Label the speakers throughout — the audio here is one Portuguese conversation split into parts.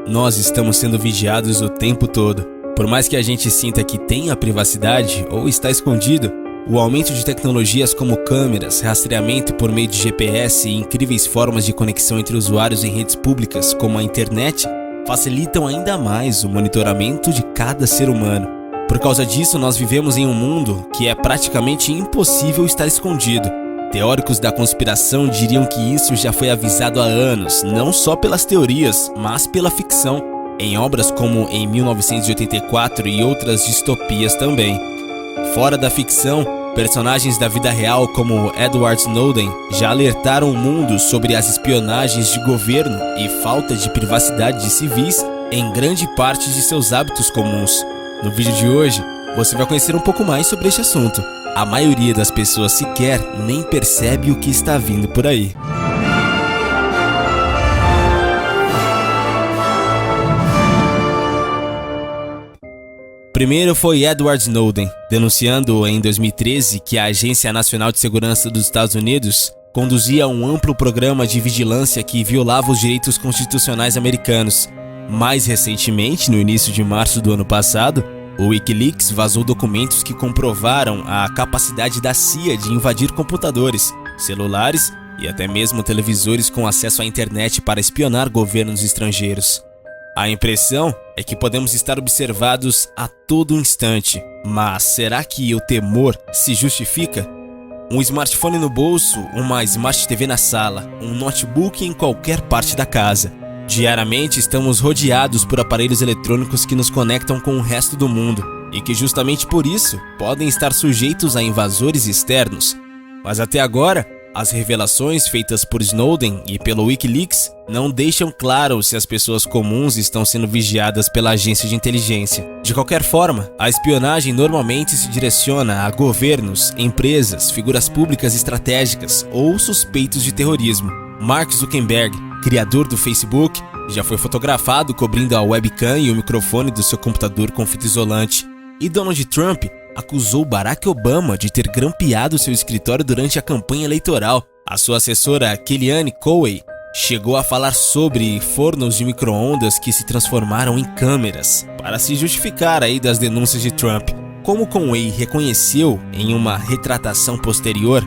Speaker 1: nós estamos sendo vigiados o tempo todo. Por mais que a gente sinta que tem a privacidade ou está escondido, o aumento de tecnologias como câmeras, rastreamento por meio de GPS e incríveis formas de conexão entre usuários em redes públicas, como a internet, facilitam ainda mais o monitoramento de cada ser humano. Por causa disso, nós vivemos em um mundo que é praticamente impossível estar escondido. Teóricos da conspiração diriam que isso já foi avisado há anos, não só pelas teorias, mas pela ficção, em obras como Em 1984 e outras distopias também. Fora da ficção, personagens da vida real como Edward Snowden já alertaram o mundo sobre as espionagens de governo e falta de privacidade de civis em grande parte de seus hábitos comuns. No vídeo de hoje, você vai conhecer um pouco mais sobre este assunto. A maioria das pessoas sequer nem percebe o que está vindo por aí. Primeiro foi Edward Snowden, denunciando em 2013 que a Agência Nacional de Segurança dos Estados Unidos conduzia um amplo programa de vigilância que violava os direitos constitucionais americanos. Mais recentemente, no início de março do ano passado, o Wikileaks vazou documentos que comprovaram a capacidade da CIA de invadir computadores, celulares e até mesmo televisores com acesso à internet para espionar governos estrangeiros. A impressão é que podemos estar observados a todo instante, mas será que o temor se justifica? Um smartphone no bolso, uma Smart TV na sala, um notebook em qualquer parte da casa. Diariamente estamos rodeados por aparelhos eletrônicos que nos conectam com o resto do mundo e que justamente por isso podem estar sujeitos a invasores externos. Mas até agora, as revelações feitas por Snowden e pelo Wikileaks não deixam claro se as pessoas comuns estão sendo vigiadas pela agência de inteligência. De qualquer forma, a espionagem normalmente se direciona a governos, empresas, figuras públicas estratégicas ou suspeitos de terrorismo. Mark Zuckerberg, criador do Facebook, já foi fotografado cobrindo a webcam e o microfone do seu computador com fita isolante. E Donald Trump acusou Barack Obama de ter grampeado seu escritório durante a campanha eleitoral. A sua assessora Kellyanne Conway chegou a falar sobre fornos de micro-ondas que se transformaram em câmeras para se justificar aí das denúncias de Trump. Como Conway reconheceu em uma retratação posterior,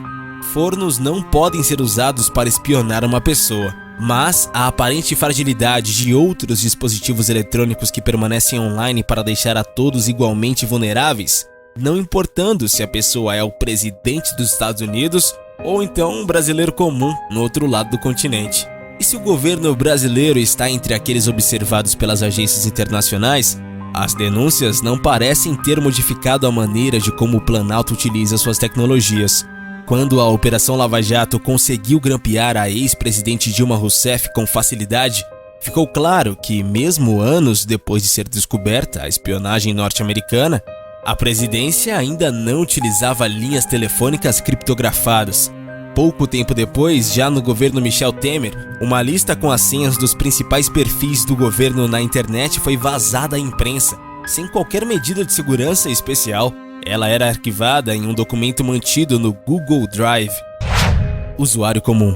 Speaker 1: fornos não podem ser usados para espionar uma pessoa, mas a aparente fragilidade de outros dispositivos eletrônicos que permanecem online para deixar a todos igualmente vulneráveis, não importando se a pessoa é o presidente dos Estados Unidos ou então um brasileiro comum no outro lado do continente. E se o governo brasileiro está entre aqueles observados pelas agências internacionais, as denúncias não parecem ter modificado a maneira de como o Planalto utiliza suas tecnologias. Quando a Operação Lava Jato conseguiu grampear a ex-presidente Dilma Rousseff com facilidade, ficou claro que, mesmo anos depois de ser descoberta a espionagem norte-americana, a presidência ainda não utilizava linhas telefônicas criptografadas. Pouco tempo depois, já no governo Michel Temer, uma lista com as senhas dos principais perfis do governo na internet foi vazada à imprensa, sem qualquer medida de segurança especial. Ela era arquivada em um documento mantido no Google Drive. Usuário comum.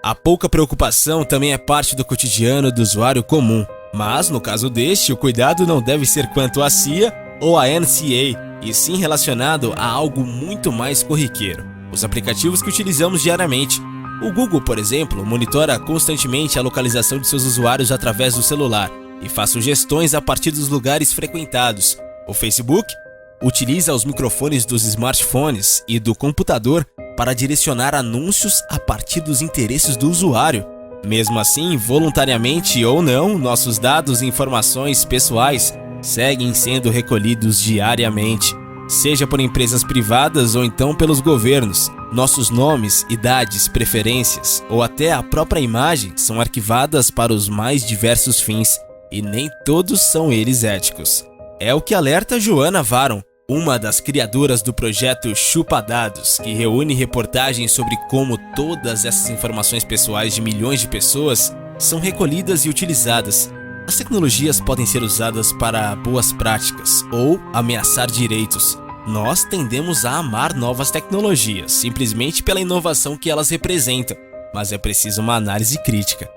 Speaker 1: A pouca preocupação também é parte do cotidiano do usuário comum, mas no caso deste, o cuidado não deve ser quanto à CIA ou à NCA, e sim relacionado a algo muito mais corriqueiro: os aplicativos que utilizamos diariamente. O Google, por exemplo, monitora constantemente a localização de seus usuários através do celular e faz sugestões a partir dos lugares frequentados. O Facebook utiliza os microfones dos smartphones e do computador para direcionar anúncios a partir dos interesses do usuário. Mesmo assim, voluntariamente ou não, nossos dados e informações pessoais seguem sendo recolhidos diariamente, seja por empresas privadas ou então pelos governos. Nossos nomes, idades, preferências ou até a própria imagem são arquivadas para os mais diversos fins, e nem todos são eles éticos. É o que alerta Joana Varon, uma das criadoras do projeto Chupa Dados, que reúne reportagens sobre como todas essas informações pessoais de milhões de pessoas são recolhidas e utilizadas. As tecnologias podem ser usadas para boas práticas ou ameaçar direitos. Nós tendemos a amar novas tecnologias, simplesmente pela inovação que elas representam, mas é preciso uma análise crítica.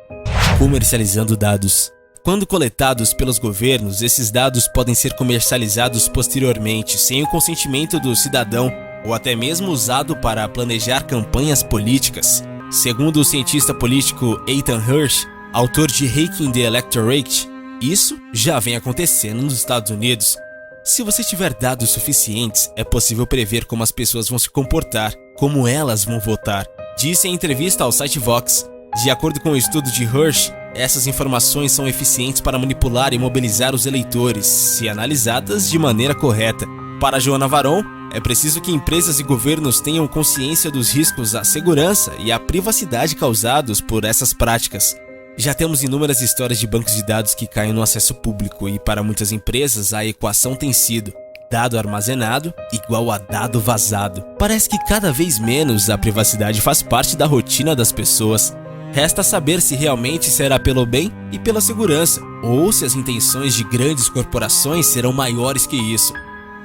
Speaker 1: Comercializando dados. Quando coletados pelos governos, esses dados podem ser comercializados posteriormente, sem o consentimento do cidadão, ou até mesmo usado para planejar campanhas políticas. Segundo o cientista político Ethan Hirsch, autor de Hacking the Electorate, isso já vem acontecendo nos Estados Unidos. Se você tiver dados suficientes, é possível prever como as pessoas vão se comportar, como elas vão votar, disse em entrevista ao site Vox. De acordo com o estudo de Hirsch, essas informações são eficientes para manipular e mobilizar os eleitores, se analisadas de maneira correta. Para Joana Varon, é preciso que empresas e governos tenham consciência dos riscos à segurança e à privacidade causados por essas práticas. Já temos inúmeras histórias de bancos de dados que caem no acesso público e para muitas empresas a equação tem sido dado armazenado igual a dado vazado. Parece que cada vez menos a privacidade faz parte da rotina das pessoas. Resta saber se realmente será pelo bem e pela segurança, ou se as intenções de grandes corporações serão maiores que isso.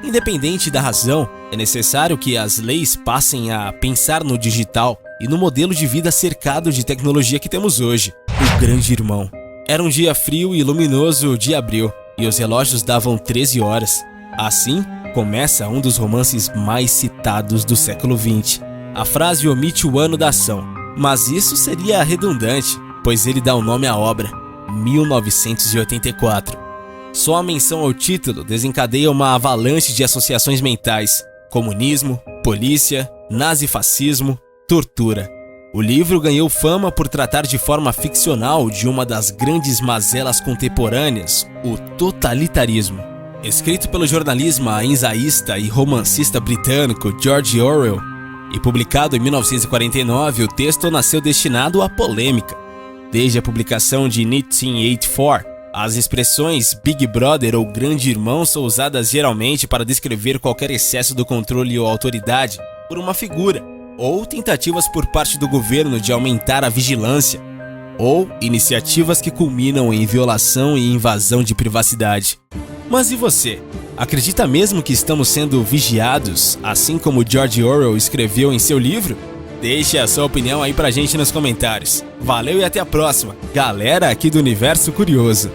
Speaker 1: Independente da razão, é necessário que as leis passem a pensar no digital e no modelo de vida cercado de tecnologia que temos hoje, o Grande Irmão. Era um dia frio e luminoso de abril, e os relógios davam 13 horas. Assim, começa um dos romances mais citados do século XX. A frase omite o ano da ação, mas isso seria redundante, pois ele dá o nome à obra, 1984. Só a menção ao título desencadeia uma avalanche de associações mentais: comunismo, polícia, nazifascismo, tortura. O livro ganhou fama por tratar de forma ficcional de uma das grandes mazelas contemporâneas, o totalitarismo. Escrito pelo jornalista, ensaísta e romancista britânico George Orwell e publicado em 1949, o texto nasceu destinado à polêmica. Desde a publicação de 1984, as expressões Big Brother ou Grande Irmão são usadas geralmente para descrever qualquer excesso do controle ou autoridade por uma figura, ou tentativas por parte do governo de aumentar a vigilância, ou iniciativas que culminam em violação e invasão de privacidade. Mas e você? Acredita mesmo que estamos sendo vigiados, assim como George Orwell escreveu em seu livro? Deixe a sua opinião aí pra gente nos comentários. Valeu e até a próxima, galera aqui do Universo Curioso.